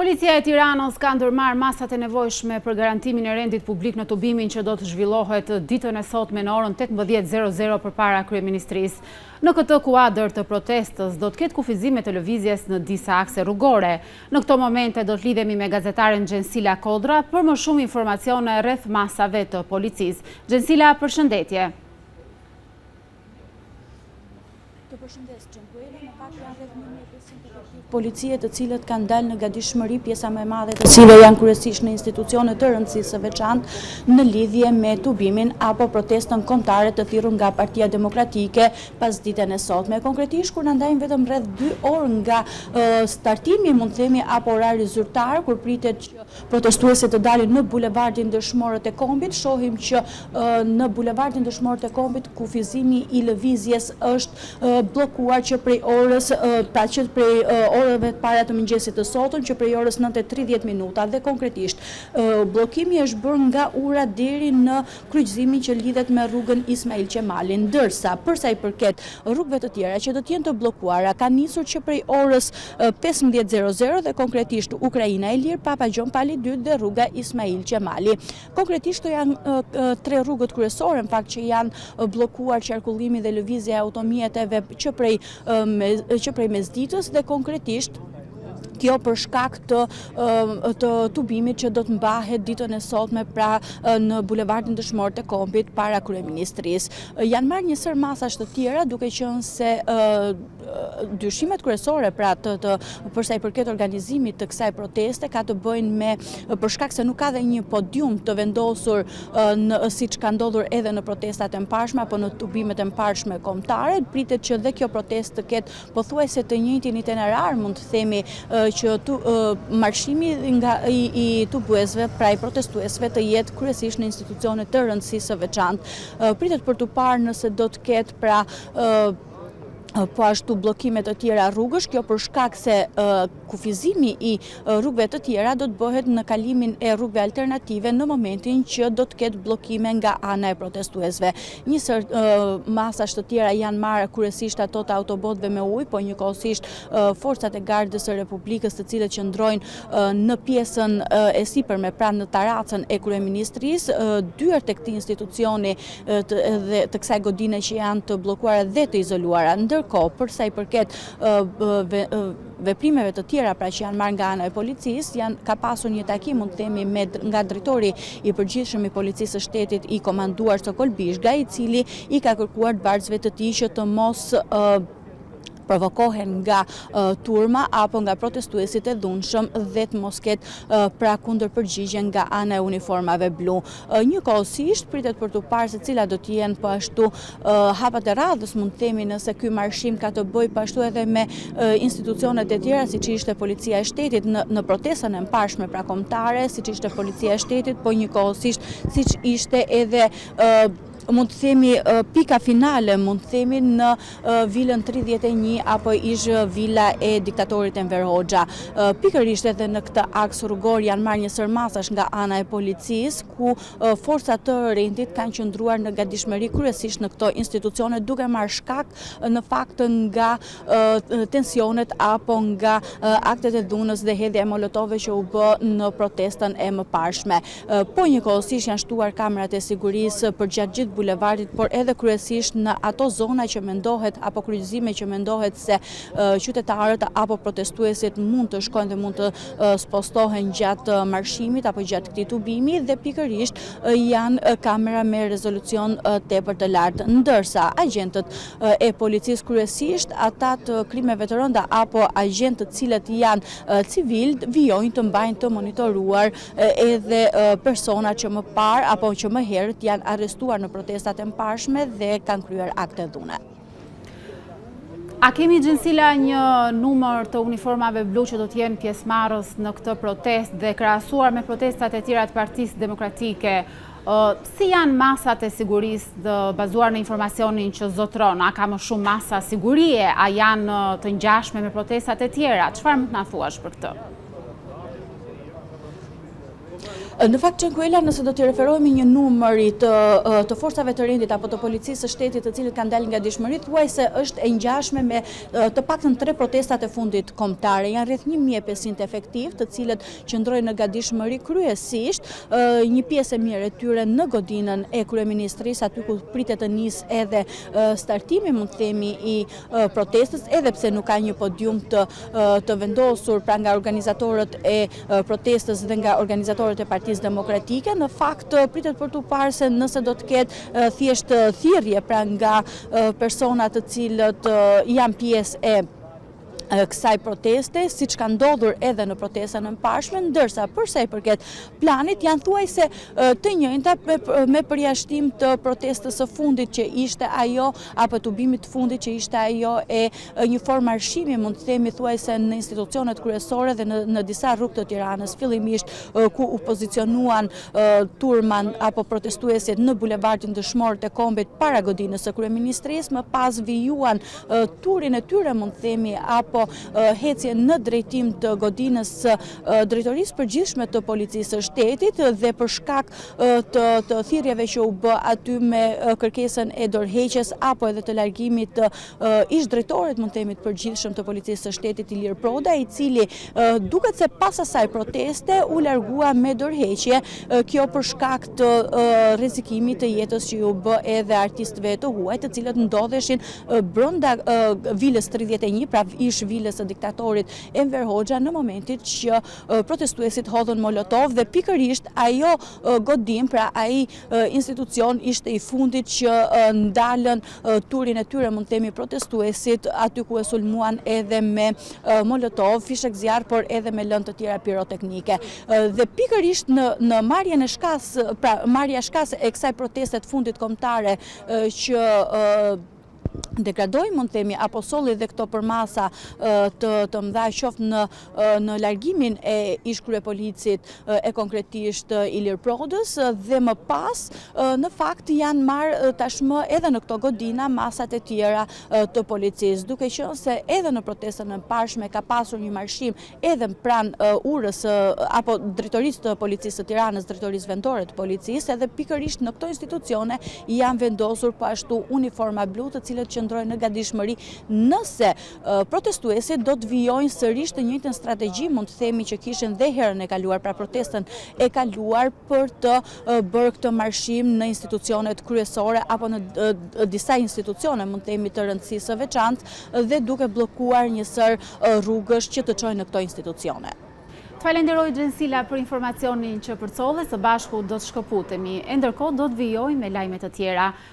Policia e Tiranës ka ndërmarrë masat e nevojshme për garantimin e rendit publik në tubimin që do të zhvillohet ditën e sotme në orën 18:00 përpara kryeministrisë. Në këtë kuadër të protestës do të ketë kufizime televizjes në disa akse rrugore. Në këto momente do të lidhemi me gazetaren Gjensila Kodra për më shumë informacione rreth masave të policisë. Gjensila, përshëndetje. Të përshëndes, Gjempueli, në fakt janë rreth 1500 policie të cilët kanë dalë në gatishmëri, pjesa më e madhe të cilëve janë kryesisht në institucione të rëndësisë së veçantë në lidhje me tubimin apo protestën kombëtare të thirrur nga Partia Demokratike pas ditën e sotme. Konkretisht kur na ndajmë vetëm rreth 2 orë nga startimi, mund të themi, apo orari zyrtar, kur pritet që protestuesit të dalin në bulevardin Dëshmorët e Kombit, shohim që në bulevardin Dëshmorët e Kombit kufizimi i lëvizjes është bllokuar që prej orës orëve të para të mëngjesit të sotëm, që prej orës 9:30 dhe konkretisht bllokimi është bërë nga ura deri në kryqëzimin që lidhet me rrugën Ismail Qemali, ndërsa për sa i përket rrugëve të tjera që do të jenë të bllokuara, ka nisur që prej orës 15:00 dhe konkretisht Ukraina e Lirë, Papa Gjon Pali II dhe rruga Ismail Qemali. Konkretisht janë 3 rrugët kryesore, në fakt, që janë bllokuar qarkullimi dhe lëvizja e automjeteve që prej mesditës dhe konkretisht kjo për shkak të tubimit që do të mbahet ditën e sotme pra në bulevardin Dëshmorët e Kombit para kryeministrisë. Janë marrë një sër masash të tjera, duke qenë se dyshimet kryesore pra për sa i përket organizimit të kësaj proteste ka të bëjnë me për shkak se nuk ka dhe një podium të vendosur siç ka ndodhur edhe në protestat e mëparshme apo në tubimet e mëparshme kombëtare. Pritet që dhe kjo protestë të ketë pothuajse të njëjtin itinerar, mund të themi, që marshimi i tubuesve, pra i protestuesve, të jetë kryesisht në institucione të rëndësisë së veçantë. Pritet për të parë nëse do të ketë pra po ashtu bllokimet të tjera rrugësh, kjo për shkak se kufizimi i rrugëve të tjera do të bëhet në kalimin e rrugëve alternative në momentin që do të ketë bllokime nga ana e protestuesve. Njësër masash të tjera janë marrë kryesisht ato të autobotëve me ujë, po njëkohësisht forcat e Gardës së Republikës, të cilët qëndrojnë në pjesën e sipërme pranë në taracën e kryeministrisë, dyert e këtij institucioni të kësaj godine që janë të bllokuara dhe të izoluara. Ndërkohë, për sa i përket veprimeve të tjera pra që janë marrë nga ana e policisë, ka pasur një takim, mund të themi, nga drejtori i përgjithshëm i policisë së shtetit i komanduar Sokol Bishga, i cili i ka kërkuar varësve të tij që të mos provokohen nga turma apo nga protestuesit e dhunshëm dhe të mos ketë pra kundër përgjigje nga ana e uniformave blu. Njëkohësisht pritet për të parë se cilat do të jenë po ashtu hapat e radhës, mund të themi, nëse ky marshim ka të bëjë po ashtu edhe me institucionet e tjera, siç ishte Policia e Shtetit në protestën e mëparshme pra kombëtare, siç ishte Policia e Shtetit, po njëkohësisht siç ishte edhe mund të themi pika finale, mund të themi, në vilën 31 apo ish vila e diktatorit Enver Hoxha. Pikërisht edhe në këtë aks rrugor janë marrë një sër masash nga ana e policisë, ku forcat të rendit kanë qëndruar në gatishmëri kryesisht në këto institucione, duke marrë shkak në fakt nga tensionet apo nga aktet e dhunës dhe hedhja e molotove që u bë në protestën e mëparshme. Po njëkohësisht janë shtuar kamerat e sigurisë për gjatë gjithë bulevardit, por edhe kryesisht në ato zona që mendohet apo kryqëzime që mendohet se qytetarët apo protestuesit mund të shkojnë dhe mund të spostohen gjatë marshimit apo gjatë këtij tubimi, dhe pikërisht janë kamera me rezolucion tepër të lartë, ndërsa agjentët e policisë kryesisht ata të krimeve të rënda apo agjentë të cilët janë civil vijojnë të mbajnë të monitoruar edhe persona që më parë apo që më herët janë arrestuar në protestat e mëparshme dhe kanë kryer akte dhune. A kemi, Gjensila, një numër të uniformave blu që do të jenë pjesëmarrës në këtë protestë dhe krahasuar me protestat e tjera të Partisë Demokratike, si janë masat e sigurisë bazuar në informacionin që zotron? A ka më shumë masa sigurie? A janë të ngjashme me protestat e tjera? Çfarë mund të na thuash për këtë? Në fakt, Çenkuela, nëse do t'i referohemi një numëri të forcave të rendit apo të policisë së shtetit të cilët kanë dalë nga dishmëri, thuajse është e ngjashme me të paktën 3 protestat e fundit kombëtare. Janë rreth 1500 efektiv, të cilët qëndrojnë në gatishmëri kryesisht, një pjesë e mirë e tyre në godinën e kryeministrisë, aty ku pritet të nisë edhe startimi, mund të themi, i protestës, edhe pse nuk ka një podium të vendosur pra nga organizatorët e protestës dhe nga organizatorët e Partisë Demokratike. Në fakt, pritet për t'u parë se nëse do të ketë thjesht thirrje pra nga personat të cilët janë pjesë e kësaj proteste, siç ka ndodhur edhe në protestën e mëparshme, ndërsa për sa i përket planit janë thuajse të njëjta me përjashtim të protestës së fundit që ishte ajo, apo tubimit të fundit që ishte ajo e një formë marshimi, mund të themi thuajse në institucionet kryesore dhe në disa rrugë të Tiranës, fillimisht ku u pozicionuan turman apo protestuesit në bulevardin Dëshmorët e Kombit para godinës së kryeministrisë, më pas vijuan turin e tyre, mund të themi, apo hecje në drejtim të godinës së drejtorisë përgjithshme të policisë së shtetit dhe për shkak të thirrjeve që u bë aty me kërkesën e dorëheqjes apo edhe të largimit të ish drejtorit, mund të themi, të përgjithshëm të policisë së shtetit Ilir Proda, i cili duket se pas asaj proteste u largua me dorëheqje, kjo për shkak të rrezikimit të jetës që u bë edhe artistëve të huaj, të cilët ndodheshin brenda vilës 31, pra ish vilës së diktatorit Enver Hoxha, në momentin që protestuesit hodhën molotov dhe pikërisht ajo godim, pra ai institucion ishte i fundit që ndalën turin e tyre, mund të themi, protestuesit aty ku e sulmuan edhe me molotov, fishek zjarr, por edhe me lëndë të tjera piroteknike. Dhe pikërisht në marrjen e shkas, pra marrja e shkas e kësaj proteste të fundit kombëtare që degradoi, mund të themi, apo solli dhe këto përmasa të mëdha qoftë në largimin e ish kryepolicit e konkretisht Ilir Prodës, dhe më pas në fakt janë marrë tashmë edhe në këto godina masat e tjera të policisë, duke qenë se edhe në protestën e mëparshme ka pasur një marshim edhe pranë urës apo drejtorisë të policisë së Tiranës, drejtorisë vendore të policisë, edhe pikërisht në këto institucione janë vendosur po ashtu uniforma blu, të cilët qëndrojnë në gatishmëri nëse protestuesit do të vijojnë sërish të njëjtën strategji, mund të themi, që kishin dhe herën e kaluar, pra protestën e kaluar, për të bërë këtë marshim në institucionet kryesore apo në disa institucione, mund të themi, të rëndësisë së veçantë, dhe duke bllokuar njësër rrugësh që të çojnë në këto institucione. Falenderoj Xhensila për informacionin që përcolle, së bashku do të shkëputemi, e ndërkohë do të vijojmë me lajme të tjera.